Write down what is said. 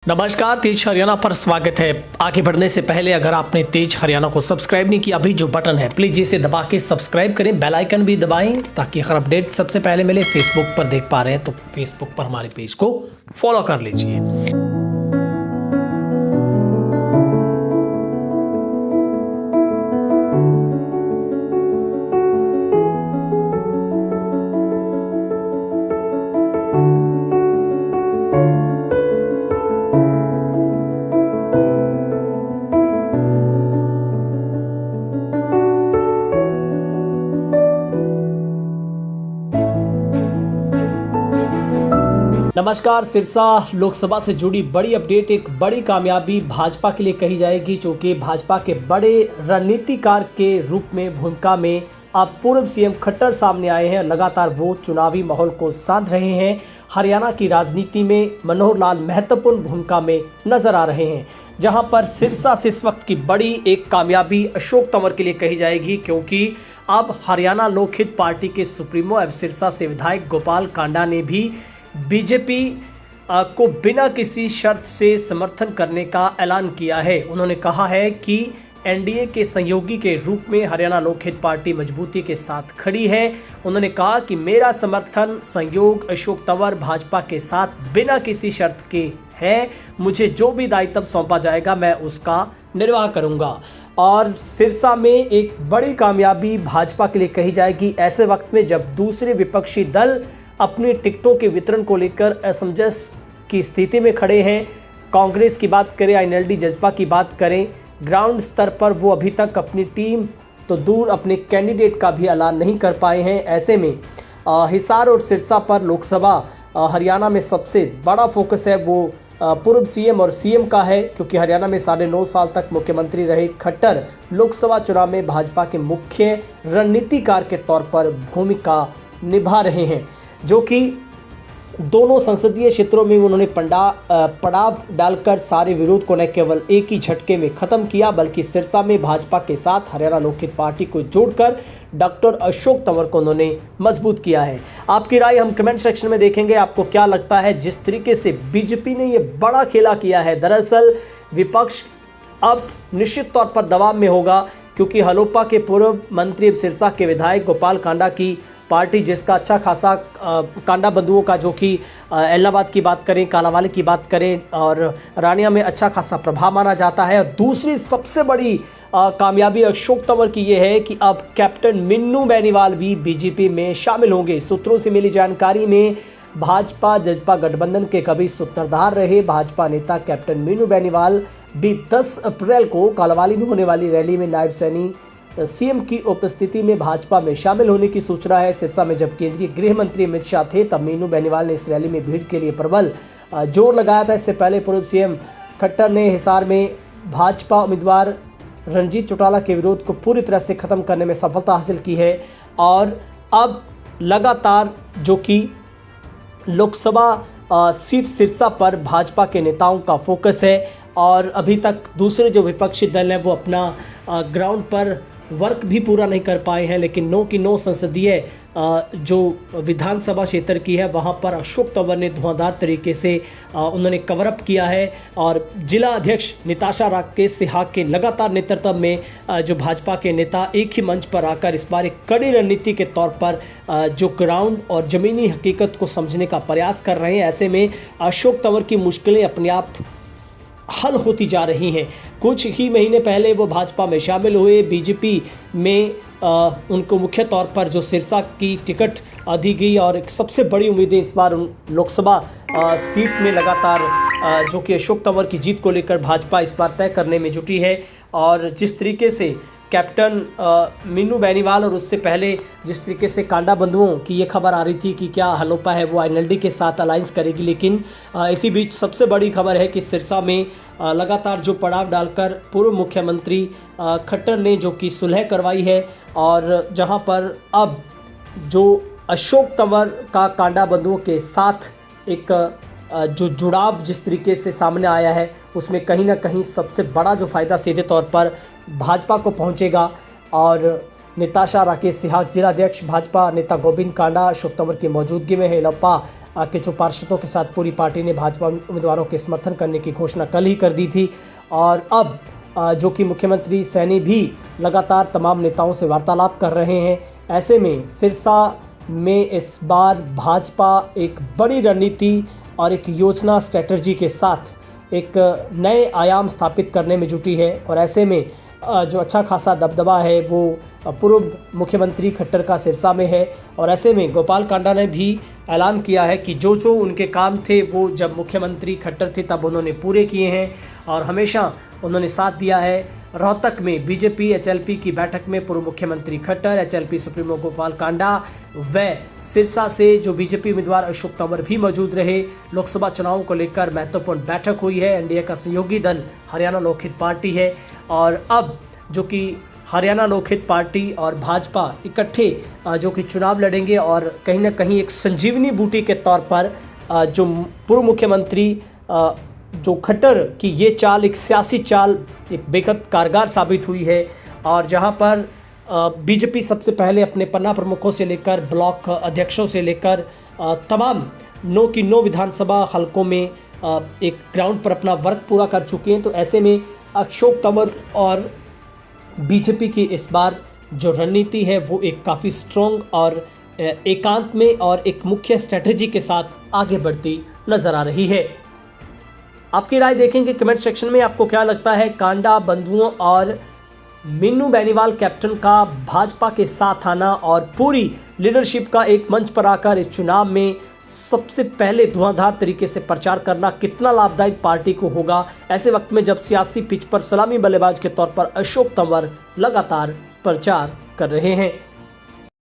नमस्कार, तेज हरियाणा पर स्वागत है। आगे बढ़ने से पहले अगर आपने तेज हरियाणा को सब्सक्राइब नहीं किया, अभी जो बटन है प्लीज इसे दबा के सब्सक्राइब करें, बेल आइकन भी दबाएं ताकि हर अपडेट सबसे पहले मिले। फेसबुक पर देख पा रहे हैं तो फेसबुक पर हमारे पेज को फॉलो कर लीजिए। नमस्कार, सिरसा लोकसभा से जुड़ी बड़ी अपडेट, एक बड़ी कामयाबी भाजपा के लिए कही जाएगी, जो कि भाजपा के बड़े रणनीतिकार के रूप में भूमिका में अब पूर्व सीएम खट्टर सामने आए हैं। लगातार वो चुनावी माहौल को साध रहे हैं। हरियाणा की राजनीति में मनोहर लाल महत्वपूर्ण भूमिका में नजर आ रहे हैं, जहां पर सिरसा से इस वक्त की बड़ी एक कामयाबी अशोक तंवर के लिए कही जाएगी, क्योंकि अब हरियाणा लोकहित पार्टी के सुप्रीमो एवं सिरसा से विधायक गोपाल कांडा ने भी बीजेपी को बिना किसी शर्त से समर्थन करने का ऐलान किया है। उन्होंने कहा है कि एनडीए के सहयोगी के रूप में हरियाणा लोकहित पार्टी मजबूती के साथ खड़ी है। उन्होंने कहा कि मेरा समर्थन सहयोग अशोक तंवर भाजपा के साथ बिना किसी शर्त के है। मुझे जो भी दायित्व सौंपा जाएगा मैं उसका निर्वाह करूंगा। और सिरसा में एक बड़ी कामयाबी भाजपा के लिए कही जाएगी ऐसे वक्त में जब दूसरे विपक्षी दल अपनी टिकटों के वितरण को लेकर असमंजस की स्थिति में खड़े हैं। कांग्रेस की बात करें, आईएनएलडी जज्बा की बात करें, ग्राउंड स्तर पर वो अभी तक अपनी टीम तो दूर अपने कैंडिडेट का भी ऐलान नहीं कर पाए हैं। ऐसे में हिसार और सिरसा पर लोकसभा हरियाणा में सबसे बड़ा फोकस है वो पूर्व सीएम और सीएम का है, क्योंकि हरियाणा में 9.5 साल तक मुख्यमंत्री रहे खट्टर लोकसभा चुनाव में भाजपा के मुख्य रणनीतिकार के तौर पर भूमिका निभा रहे हैं, जो कि दोनों संसदीय क्षेत्रों में उन्होंने पड़ाव डालकर सारे विरोध को न केवल एक ही झटके में खत्म किया, बल्कि सिरसा में भाजपा के साथ हरियाणा लोकहित पार्टी को जोड़कर डॉक्टर अशोक तंवर को उन्होंने मजबूत किया है। आपकी राय हम कमेंट सेक्शन में देखेंगे। आपको क्या लगता है जिस तरीके से बीजेपी ने ये बड़ा खेला किया है? दरअसल विपक्ष अब निश्चित तौर पर दबाव में होगा, क्योंकि हलोपा के पूर्व मंत्री सिरसा के विधायक गोपाल कांडा की पार्टी, जिसका अच्छा खासा कांडा बंधुओं का, जो कि इलाहाबाद की बात करें, कालावाली की बात करें और रानिया में अच्छा खासा प्रभाव माना जाता है। और दूसरी सबसे बड़ी कामयाबी अशोक तंवर की ये है कि अब कैप्टन मीनू बेनीवाल भी बीजेपी में शामिल होंगे। सूत्रों से मिली जानकारी में भाजपा जजपा गठबंधन के कभी सूत्रधार रहे भाजपा नेता कैप्टन मीनू बेनीवाल भी 10 अप्रैल को कालावाली में होने वाली रैली में नायब सैनी सीएम की उपस्थिति में भाजपा में शामिल होने की सूचना है। सिरसा में जब केंद्रीय गृह मंत्री अमित शाह थे, तब मीनू बेनीवाल ने इस रैली में भीड़ के लिए प्रबल जोर लगाया था। इससे पहले पूर्व सीएम खट्टर ने हिसार में भाजपा उम्मीदवार रणजीत चौटाला के विरोध को पूरी तरह से खत्म करने में सफलता हासिल की है। और अब लगातार जो कि लोकसभा सीट सिरसा पर भाजपा के नेताओं का फोकस है, और अभी तक दूसरे जो विपक्षी दल हैं वो अपना ग्राउंड पर वर्क भी पूरा नहीं कर पाए हैं। लेकिन 9 की 9 संसदीय जो विधानसभा क्षेत्र की है वहां पर अशोक तंवर ने धुआंधार तरीके से उन्होंने कवर अप किया है। और जिला अध्यक्ष निताशा राकेश सिन्हा के लगातार नेतृत्व में जो भाजपा के नेता एक ही मंच पर आकर इस बार एक कड़ी रणनीति के तौर पर जो ग्राउंड और ज़मीनी हकीकत को समझने का प्रयास कर रहे हैं। ऐसे में अशोक तंवर की मुश्किलें अपने आप हल होती जा रही हैं। कुछ ही महीने पहले वो भाजपा में शामिल हुए, बीजेपी में उनको मुख्य तौर पर जो सिरसा की टिकट दी गई, और एक सबसे बड़ी उम्मीदें इस बार लोकसभा सीट में लगातार जो कि अशोक तंवर की जीत को लेकर भाजपा इस बार तय करने में जुटी है। और जिस तरीके से कैप्टन मीनू बेनीवाल और उससे पहले जिस तरीके से कांडा बंधुओं की ये खबर आ रही थी कि क्या हलोपा है वो आईएनएलडी के साथ अलायंस करेगी, लेकिन इसी बीच सबसे बड़ी खबर है कि सिरसा में लगातार जो पड़ाव डालकर पूर्व मुख्यमंत्री खट्टर ने जो कि सुलह करवाई है, और जहां पर अब जो अशोक तंवर का कांडा बंधुओं के साथ एक जो जुड़ाव जिस तरीके से सामने आया है, उसमें कहीं ना कहीं सबसे बड़ा जो फ़ायदा सीधे तौर पर भाजपा को पहुंचेगा। और निताशा राकेश सिन्हा जिलाध्यक्ष भाजपा नेता गोविंद कांडा अशोक तंवर की मौजूदगी में हेलप्पा के जो पार्षदों के साथ पूरी पार्टी ने भाजपा उम्मीदवारों के समर्थन करने की घोषणा कल ही कर दी थी। और अब जो कि मुख्यमंत्री सैनी भी लगातार तमाम नेताओं से वार्तालाप कर रहे हैं। ऐसे में सिरसा में इस बार भाजपा एक बड़ी रणनीति और एक योजना स्ट्रेटजी के साथ एक नए आयाम स्थापित करने में जुटी है। और ऐसे में जो अच्छा खासा दबदबा है वो पूर्व मुख्यमंत्री खट्टर का सिरसा में है। और ऐसे में गोपाल कांडा ने भी ऐलान किया है कि जो जो उनके काम थे वो जब मुख्यमंत्री खट्टर थे तब उन्होंने पूरे किए हैं और हमेशा उन्होंने साथ दिया है। रोहतक में बीजेपी एचएलपी की बैठक में पूर्व मुख्यमंत्री खट्टर, एचएलपी सुप्रीमो गोपाल कांडा व सिरसा से जो बीजेपी उम्मीदवार अशोक तंवर भी मौजूद रहे। लोकसभा चुनावों को लेकर महत्वपूर्ण बैठक हुई है। एनडीए का सहयोगी दल हरियाणा लोकहित पार्टी है और अब जो कि हरियाणा लोकहित पार्टी और भाजपा इकट्ठे जो कि चुनाव लड़ेंगे और कहीं ना कहीं एक संजीवनी बूटी के तौर पर जो पूर्व मुख्यमंत्री जो खट्टर की ये चाल एक सियासी चाल एक बेहद कारगर साबित हुई है। और जहां पर बीजेपी सबसे पहले अपने पन्ना प्रमुखों से लेकर ब्लॉक अध्यक्षों से लेकर तमाम 9 की 9 विधानसभा हलकों में एक ग्राउंड पर अपना वर्क पूरा कर चुके हैं। तो ऐसे में अशोक तंवर और बीजेपी की इस बार जो रणनीति है वो एक काफ़ी स्ट्रॉन्ग और एकांत में और एक मुख्य स्ट्रेटजी के साथ आगे बढ़ती नजर आ रही है। आपकी राय देखेंगे कमेंट सेक्शन में। आपको क्या लगता है, कांडा बंधुओं और मीनू बेनीवाल कैप्टन का भाजपा के साथ आना और पूरी लीडरशिप का एक मंच पर आकर इस चुनाव में सबसे पहले धुआंधार तरीके से प्रचार करना कितना लाभदायक पार्टी को होगा, ऐसे वक्त में जब सियासी पिच पर सलामी बल्लेबाज के तौर पर अशोक तंवर लगातार प्रचार कर रहे हैं।